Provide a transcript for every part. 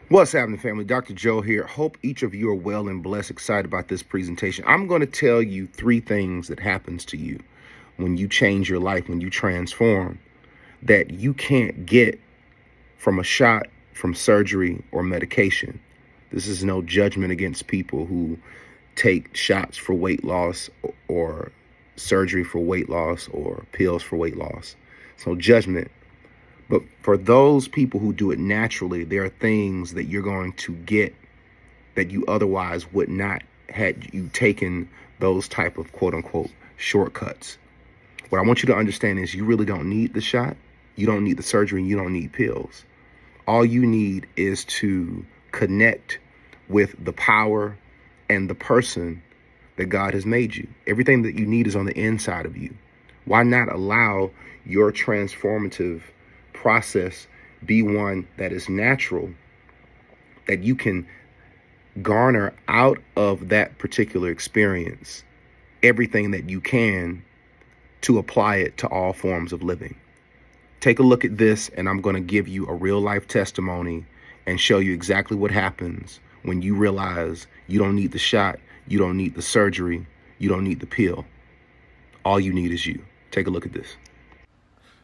What's happening, family? Dr. Joe here. Hope each of you are well and blessed, excited about this presentation. I'm going to tell you three things that happens to you when you change your life, when you transform, that you can't get from a shot, from surgery, or medication. This is no judgment against people who take shots for weight loss or surgery for weight loss or pills for weight loss. It's no judgment. But for those people who do it naturally, there are things that you're going to get that you otherwise would not had you taken those type of quote unquote shortcuts. What I want you to understand is you really don't need the shot. You don't need the surgery. You don't need pills. All you need is to connect with the power and the person that God has made you. Everything that you need is on the inside of you. Why not allow your transformative process be one that is natural, that you can garner out of that particular experience everything that you can to apply it to all forms of living. Take a look at this, and I'm going to give you a real life testimony and show you exactly what happens when you realize you don't need the shot, you don't need the surgery, you don't need the pill. All you need is you. Take a look at this.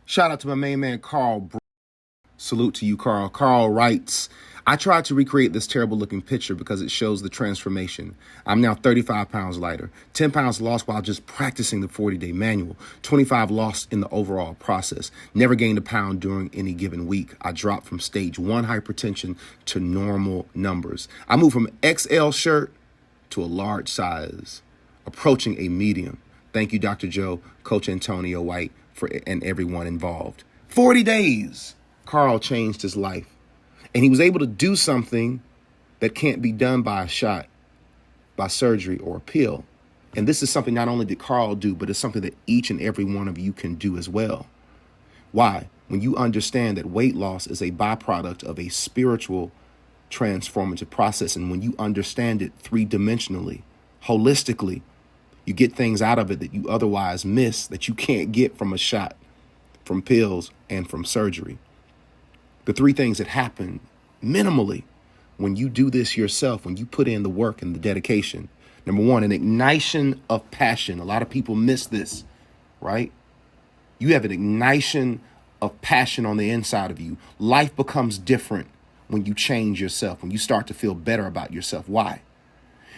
Shout out to my main man, Carl. Salute to you, Carl. Carl writes, I tried to recreate this terrible looking picture because it shows the transformation. I'm now 35 pounds lighter, 10 pounds lost while just practicing the 40-day manual, 25 lost in the overall process. Never gained a pound during any given week. I dropped from stage 1 hypertension to normal numbers. I moved from XL shirt to a large size, approaching a medium. Thank you, Dr. Joe, Coach Antonio White, and everyone involved. 40 days. Carl changed his life, and he was able to do something that can't be done by a shot, by surgery, or a pill. And this is something not only did Carl do, but it's something that each and every one of you can do as well. Why? When you understand that weight loss is a byproduct of a spiritual transformative process, and when you understand it three-dimensionally, holistically, you get things out of it that you otherwise miss, that you can't get from a shot, from pills, and from surgery. The three things that happen minimally when you do this yourself, when you put in the work and the dedication. Number one, an ignition of passion. A lot of people miss this, right? You have an ignition of passion on the inside of you. Life becomes different when you change yourself, when you start to feel better about yourself. Why?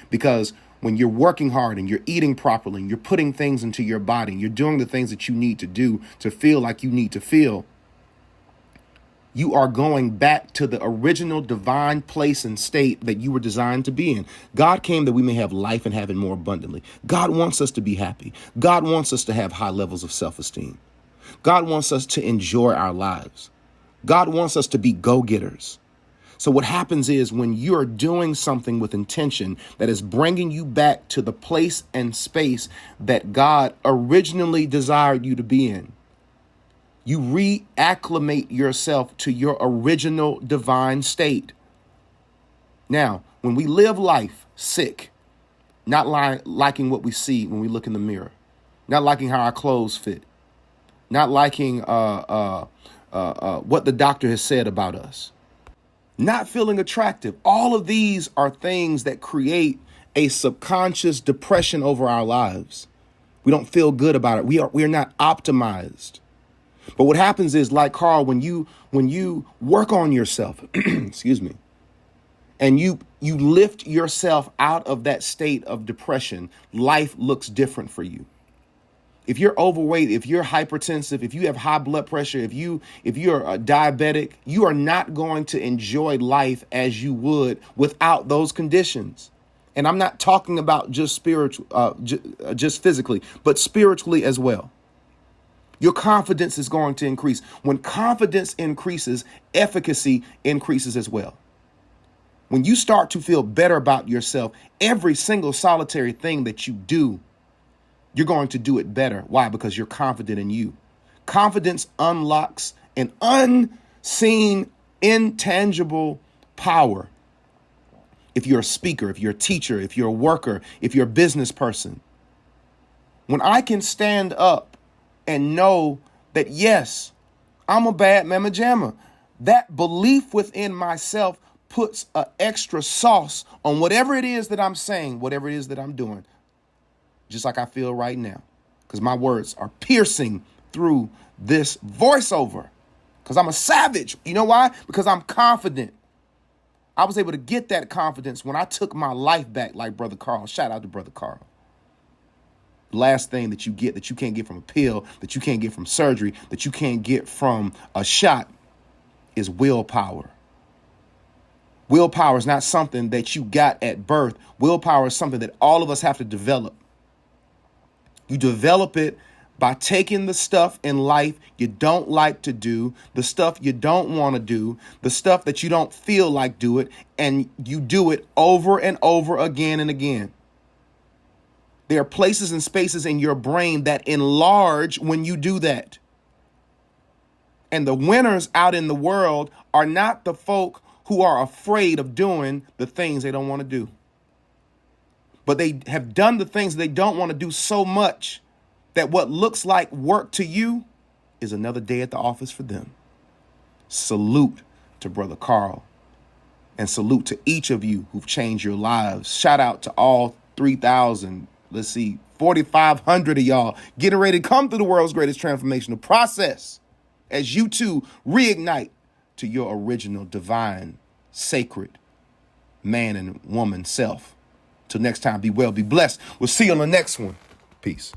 Because when you're working hard and you're eating properly and you're putting things into your body and you're doing the things that you need to do to feel like you need to feel, you are going back to the original divine place and state that you were designed to be in. God came that we may have life and have it more abundantly. God wants us to be happy. God wants us to have high levels of self-esteem. God wants us to enjoy our lives. God wants us to be go-getters. So what happens is when you're doing something with intention that is bringing you back to the place and space that God originally desired you to be in, you reacclimate yourself to your original divine state. Now, when we live life sick, not liking what we see when we look in the mirror, not liking how our clothes fit, not liking what the doctor has said about us, not feeling attractive, all of these are things that create a subconscious depression over our lives. We don't feel good about it. We are not optimized. But what happens is, like Carl, when you work on yourself, excuse me, and you lift yourself out of that state of depression, life looks different for you. If you're overweight, if you're hypertensive, if you have high blood pressure, if you're a diabetic, you are not going to enjoy life as you would without those conditions. And I'm not talking about just just physically, but spiritually as well. Your confidence is going to increase. When confidence increases, efficacy increases as well. When you start to feel better about yourself, every single solitary thing that you do, you're going to do it better. Why? Because you're confident in you. Confidence unlocks an unseen, intangible power. If you're a speaker, if you're a teacher, if you're a worker, if you're a business person. When I can stand up and know that, yes, I'm a bad mamma jamma, that belief within myself puts an extra sauce on whatever it is that I'm saying, whatever it is that I'm doing, just like I feel right now, because my words are piercing through this voiceover, because I'm a savage. You know why? Because I'm confident. I was able to get that confidence when I took my life back, like Brother Carl. Shout out to Brother Carl. Last thing that you get that you can't get from a pill, that you can't get from surgery, that you can't get from a shot is willpower. Willpower is not something that you got at birth. Willpower is something that all of us have to develop. You develop it by taking the stuff in life you don't like to do, the stuff you don't want to do, the stuff that you don't feel like do it, and you do it over and over again and again. There are places and spaces in your brain that enlarge when you do that. And the winners out in the world are not the folk who are afraid of doing the things they don't want to do. But they have done the things they don't want to do so much that what looks like work to you is another day at the office for them. Salute to Brother Carl, and salute to each of you who've changed your lives. Shout out to all 3,000, 4,500 of y'all getting ready to come through the world's greatest transformational process as you too reignite to your original divine, sacred man and woman self. Till next time, be well, be blessed. We'll see you on the next one. Peace.